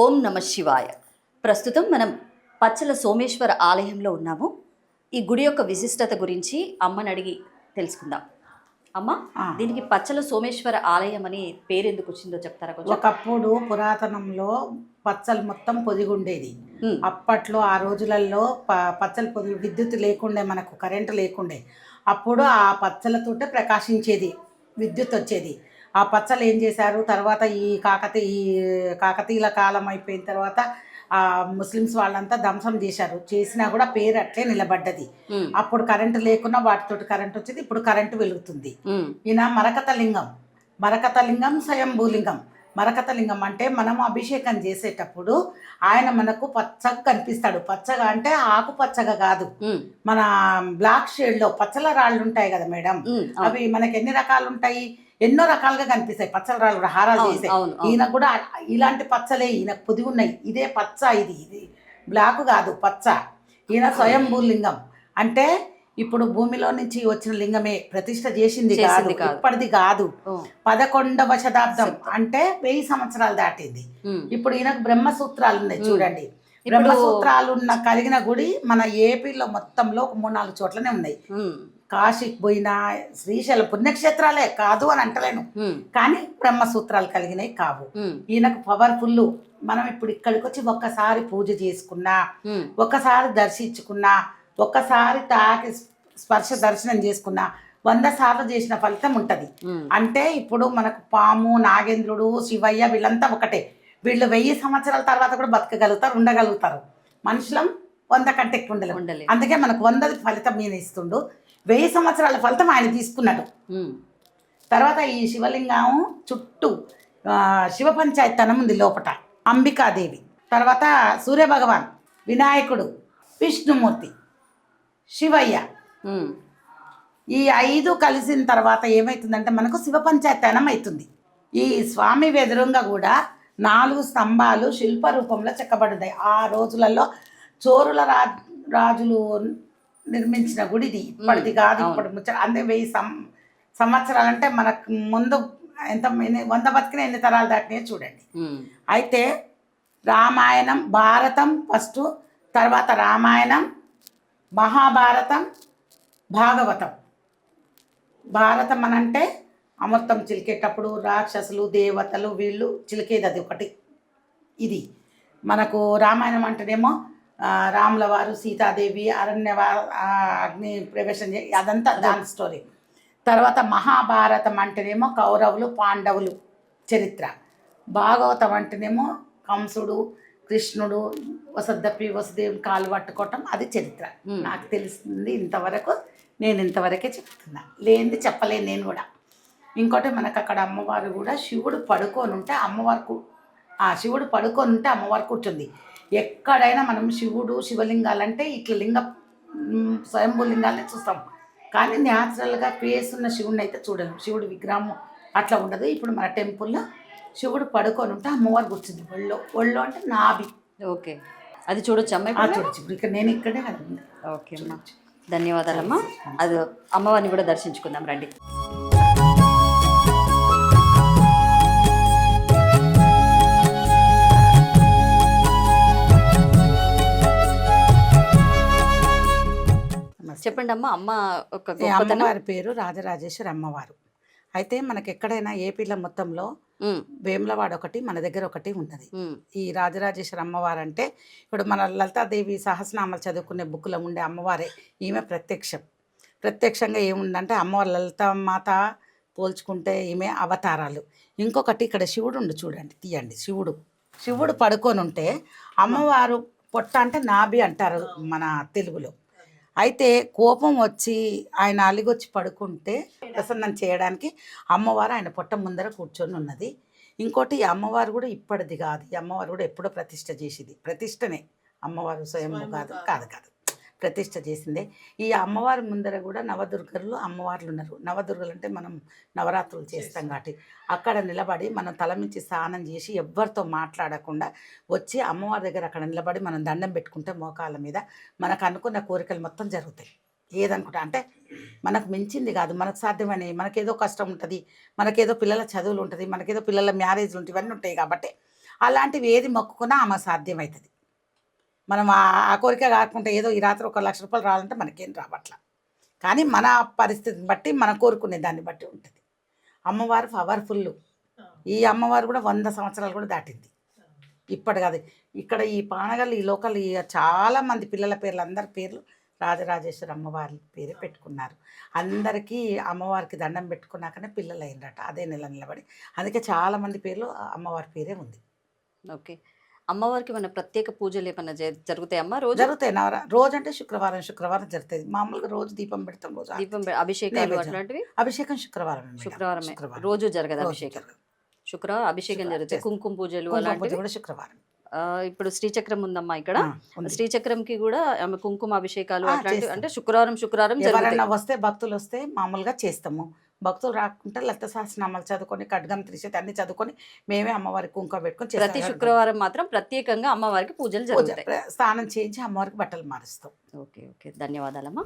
ఓం నమ శివాయ. ప్రస్తుతం మనం పచ్చల సోమేశ్వర ఆలయంలో ఉన్నాము. ఈ గుడి యొక్క విశిష్టత గురించి అమ్మని అడిగి తెలుసుకుందాం. అమ్మ, దీనికి పచ్చల సోమేశ్వర ఆలయం అని పేరు ఎందుకు వచ్చిందో చెప్తారా కొంచెం? ఒకప్పుడు పురాతనంలో పచ్చలు మొత్తం పొదిగుండేది. అప్పట్లో ఆ రోజులలో పచ్చలు పొది విద్యుత్ లేకుండే, మనకు కరెంటు లేకుండే. అప్పుడు ఆ పచ్చలతోటే ప్రకాశించేది, విద్యుత్ వచ్చేది. ఆ పచ్చలు ఏం చేశారు తర్వాత ఈ కాకతీయుల కాలం అయిపోయిన తర్వాత ఆ ముస్లిమ్స్ వాళ్ళంతా ధ్వంసం చేశారు. చేసినా కూడా పేరు అట్లే నిలబడ్డది. అప్పుడు కరెంటు లేకున్నా వాటితోటి కరెంటు వచ్చేది, ఇప్పుడు కరెంటు వెలుగుతుంది. ఈయన మరకతలింగం స్వయంభూలింగం. మరకతలింగం అంటే మనం అభిషేకం చేసేటప్పుడు ఆయన మనకు పచ్చగా కనిపిస్తాడు. పచ్చగా అంటే ఆకుపచ్చగా కాదు, మన బ్లాక్ షేడ్ లో పచ్చల రాళ్ళు ఉంటాయి కదా మేడం, అవి మనకి ఎన్ని రకాలు ఉంటాయి, ఎన్నో రకాలుగా కనిపిస్తాయి పచ్చల రాళ్ళు కూడా, హారాలు చేసే. ఈయన కూడా ఇలాంటి పచ్చలే, ఈయనకు పొది ఉన్నాయి. ఇదే పచ్చ, ఇది బ్లాక్ కాదు, పచ్చ. ఈయన స్వయంభూలింగం అంటే ఇప్పుడు భూమిలో నుంచి వచ్చిన లింగమే, ప్రతిష్ట చేసింది కాదు, ఇప్పటిది కాదు. 11వ శతాబ్దం అంటే 1000 సంవత్సరాలు దాటింది. ఇప్పుడు ఈయనకు బ్రహ్మసూత్రాలు ఉన్నాయి చూడండి. బ్రహ్మసూత్రాలు ఉన్న కలిగిన గుడి మన ఏపీలో మొత్తంలో ఒక 3-4 చోట్లనే ఉన్నాయి. కాశీకి పోయినా, శ్రీశైలం పుణ్యక్షేత్రాలే కాదు అని అంటలేను, కానీ బ్రహ్మసూత్రాలు కలిగినవి కావు. ఈయనకు పవర్ఫుల్. మనం ఇప్పుడు ఇక్కడికి వచ్చి ఒక్కసారి పూజ చేసుకున్నా, ఒక్కసారి దర్శించుకున్నా, ఒక్కసారి తాకి స్పర్శ దర్శనం చేసుకున్నా 100 సార్లు చేసిన ఫలితం ఉంటుంది. అంటే ఇప్పుడు మనకు పాము, నాగేంద్రుడు, శివయ్య వీళ్ళంతా ఒకటే. వీళ్ళు 1000 సంవత్సరాల తర్వాత కూడా బతకగలుగుతారు, ఉండగలుగుతారు. మనుషులం 100 కంటే ఎక్కువ ఉండలేము. అందుకే మనకు 100 ఫలితం ఈయన ఇస్తుండు. 1000 సంవత్సరాల ఫలితం ఆయన తీసుకున్నాడు. తర్వాత ఈ శివలింగం చుట్టూ శివ పంచాయతనం ఉంది లోపట, అంబికాదేవి, తర్వాత సూర్యభగవాన్, వినాయకుడు, విష్ణుమూర్తి, శివయ్య, ఈ 5 కలిసిన తర్వాత ఏమవుతుందంటే మనకు శివ పంచాయతనం అవుతుంది. ఈ స్వామి ఎదురుగా కూడా 4 స్తంభాలు శిల్ప రూపంలో చెక్కబడ్డాయి. ఆ రోజులలో చోరుల రాజులు నిర్మించిన గుడి ఇది, ఇప్పటిది కాదు. ఇప్పుడు అంటే 1000 సంవత్సరాలు అంటే మనకు ముందు ఎంత 100 బతికిన ఎన్ని తరాలు దాటినాయో చూడండి. అయితే రామాయణం, భారతం ఫస్ట్, తర్వాత రామాయణం, మహాభారతం, భాగవతం. భారతం అనంటే అమృతం చిలికేటప్పుడు రాక్షసులు, దేవతలు వీళ్ళు చిలికేది, అది ఒకటి. ఇది మనకు రామాయణం అంటేనేమో రాముల వారు, సీతాదేవి అగ్ని ప్రవేశం అదంతా దాని స్టోరీ. తర్వాత మహాభారతం అంటేనేమో కౌరవులు, పాండవులు చరిత్ర. భాగవతం అంటేనేమో కంసుడు, కృష్ణుడు, వసుదేవుని కాలు పట్టుకోవటం, అది చరిత్ర. నాకు తెలిసింది ఇంతవరకు, నేను ఇంతవరకే చెప్తున్నా, లేనిది చెప్పలేను నేను కూడా. ఇంకోటి మనకు అక్కడ అమ్మవారు కూడా శివుడు పడుకొని ఉంటే శివుడు పడుకొని ఉంటే అమ్మవారు కూర్చుంది. ఎక్కడైనా మనం శివుడు, శివలింగాలంటే ఇట్లా స్వయంభూ లింగాలనే చూస్తాం, కానీ న్యాచురల్గా ఫేస్ ఉన్న శివుడిని అయితే చూడలేం. శివుడు విగ్రహం అట్లా ఉండదు. ఇప్పుడు మన టెంపుల్లో శివుడు పడుకొని ఉంటే అమ్మవారు కూర్చుంది ఒళ్ళో అంటే నాభి. ఓకే, అది చూడొచ్చు అమ్మాయి? చూడొచ్చు. ఇప్పుడు ఇక్కడ నేను ఇక్కడే కదా. ఓకే అమ్మా, ధన్యవాదాలమ్మా. అది అమ్మవారిని కూడా దర్శించుకుందాం రండి. చెప్పండి అమ్మ. అమ్మవారి పేరు రాజరాజేశ్వరి అమ్మవారు. అయితే మనకి ఎక్కడైనా ఏపీలో మొత్తంలో వేములవాడ ఒకటి, మన దగ్గర ఒకటి ఉన్నది. ఈ రాజరాజేశ్వరి అమ్మవారు అంటే ఇప్పుడు మన లలితాదేవి సహస్రనామాలు చదువుకునే బుక్లో ఉండే అమ్మవారే. ఈమె ప్రత్యక్షంగా ఏముందంటే అమ్మవారు లలితామాత పోల్చుకుంటే ఈమె అవతారాలు. ఇంకొకటి ఇక్కడ శివుడు చూడండి, తీయండి. శివుడు పడుకొని ఉంటే అమ్మవారు పొట్ట అంటే నాభి అంటారు మన తెలుగులో. అయితే కోపం వచ్చి ఆయన అలిగొచ్చి పడుకుంటే ప్రసన్నం చేయడానికి అమ్మవారు ఆయన పొట్ట ముందర కూర్చొని ఉన్నది. ఇంకోటి ఈ అమ్మవారు కూడా ఇప్పటిది కాదు, ఈ అమ్మవారు కూడా ఎప్పుడో ప్రతిష్ట చేసింది. ప్రతిష్టనే, అమ్మవారు స్వయం కాదు ప్రతిష్ట చేసిందే. ఈ అమ్మవారి ముందర కూడా నవదుర్గలు అమ్మవార్లు ఉన్నారు. నవదుర్గలు అంటే మనం నవరాత్రులు చేస్తాం కాబట్టి అక్కడ నిలబడి మనం తలమించి స్నానం చేసి ఎవ్వరితో మాట్లాడకుండా వచ్చి అమ్మవారి దగ్గర అక్కడ నిలబడి మనం దండం పెట్టుకుంటే మోకాళ్ళ మీద మనకు అనుకున్న కోరికలు మొత్తం జరుగుతాయి. ఏదనుకుంటా అంటే మనకు మించింది కాదు, మనకు సాధ్యమైనవి. మనకేదో కష్టం ఉంటుంది, మనకేదో పిల్లల చదువులు ఉంటుంది, మనకేదో పిల్లల మ్యారేజ్లు ఉంటాయి, ఇవన్నీ ఉంటాయి. కాబట్టి అలాంటివి ఏది మొక్కుకున్నా ఆమె సాధ్యమవుతుంది. మనం ఆ కోరిక కాకుండా ఏదో ఈ రాత్రి 1,00,000 రూపాయలు రావాలంటే మనకేం రావట్లా. కానీ మన పరిస్థితిని బట్టి మనం కోరుకునే దాన్ని బట్టి ఉంటుంది. అమ్మవారు పవర్ఫుల్. ఈ అమ్మవారు కూడా 100 సంవత్సరాలు కూడా దాటింది. ఇప్పటి కాదు, ఇక్కడ ఈ పానగల్ ఈ లోకల్ చాలా మంది పిల్లల పేర్లు, అందరి పేర్లు రాజరాజేశ్వరి అమ్మవారి పేరే పెట్టుకున్నారు. అందరికీ అమ్మవారికి దండం పెట్టుకున్నాకనే పిల్లలు అయినరట అదే నెల నిలబడి. అందుకే చాలా మంది పేర్లు అమ్మవారి పేరే ఉంది. ఓకే. అమ్మవారికి మన ప్రత్యేక పూజలు ఏమన్నా జరుగుతాయమ్మా రోజు? జరుగుతాయి. రోజు అంటే శుక్రవారం జరుగుతుంది. మామూలుగా రోజు దీపం పెడతాం. రోజు దీపం అభిషేకాలు అట్లాంటివి? అభిషేకం శుక్రవారం. రోజు జరగదు అభిషేకం. శుక్రవారం అభిషేకం జరుగుతుంది. కుంకుమ పూజలు అలాంటివి కూడా శుక్రవారం. ఇప్పుడు శ్రీచక్రం ఉందమ్మా ఇక్కడ. శ్రీచక్రంకి కూడా ఆమె కుంకుమ అభిషేకాలు అట్లాంటివి అంటే శుక్రవారం ఎవరైనా వస్తే భక్తులు వస్తే మామూలుగా చేస్తాము. భక్తులు రాకుంటే లలిత సహస్రనామాలు చదువుకొని, ఖడ్గం త్రిశతి అన్ని చదువుకొని మేమే అమ్మవారికి కుంకుమ పెట్టుకొని ప్రతి శుక్రవారం మాత్రం ప్రత్యేకంగా అమ్మవారికి పూజలు జరుగుతాయి. స్నానం చేయించి అమ్మవారికి బట్టలు మారుస్తాం. Okay okay, ధన్యవాదాలమ్మా.